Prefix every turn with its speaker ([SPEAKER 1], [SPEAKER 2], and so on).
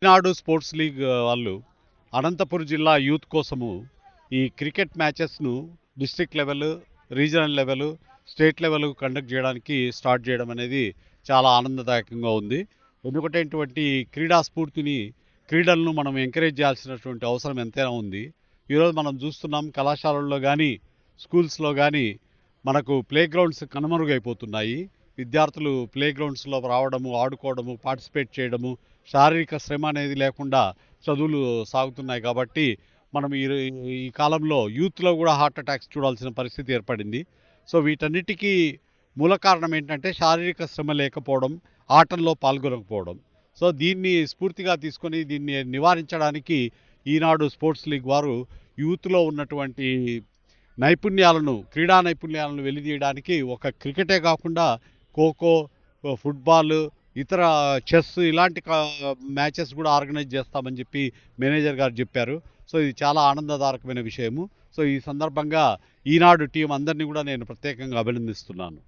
[SPEAKER 1] ఈనాడు sports league వాళ్ళు అనంతపురం జిల్లా youth కోసము ఈ క్రికెట్ మ్యాచెస్ను district level, regional level, state level conduct చేయడానికి స్టార్ట్ చేయడం అనేది చాలా ఆనందదాయకంగా ఉంది. ఎందుకంటే ఇటువంటి క్రీడా స్ఫూర్తిని, క్రీడలను మనం ఎంకరేజ్ చేయాల్సినటువంటి అవసరం ఎంతైనా ఉంది. ఈరోజు మనం చూస్తున్నాం కళాశాలల్లో కానీ, స్కూల్స్లో కానీ మనకు ప్లే గ్రౌండ్స్ కనుమరుగైపోతున్నాయి. విద్యార్థులు ప్లే గ్రౌండ్స్లో రావడము, ఆడుకోవడము, పార్టిసిపేట్ చేయడము, శారీరక శ్రమ అనేది లేకుండా చదువులు సాగుతున్నాయి కాబట్టి మనం ఈ కాలంలో యూత్లో కూడా హార్ట్ అటాక్స్ చూడాల్సిన పరిస్థితి ఏర్పడింది. సో వీటన్నిటికీ మూల కారణం ఏంటంటే శారీరక శ్రమ లేకపోవడం, ఆటల్లో పాల్గొనకపోవడం. సో దీన్ని స్ఫూర్తిగా తీసుకొని దీన్ని నివారించడానికి ఈనాడు స్పోర్ట్స్ లీగ్ వారు యూత్లో ఉన్నటువంటి నైపుణ్యాలను, క్రీడా నైపుణ్యాలను వెలిదీయడానికి ఒక క్రికెటే కాకుండా ఖోఖో, ఫుట్బాల్, ఇతర చెస్ ఇలాంటి మ్యాచెస్ కూడా ఆర్గనైజ్ చేస్తామని చెప్పి మేనేజర్ గారు చెప్పారు. సో ఇది చాలా ఆనందదాయకమైన విషయము. సో ఈ సందర్భంగా ఈనాడు టీం అందరినీ కూడా నేను ప్రత్యేకంగా అభినందిస్తున్నాను.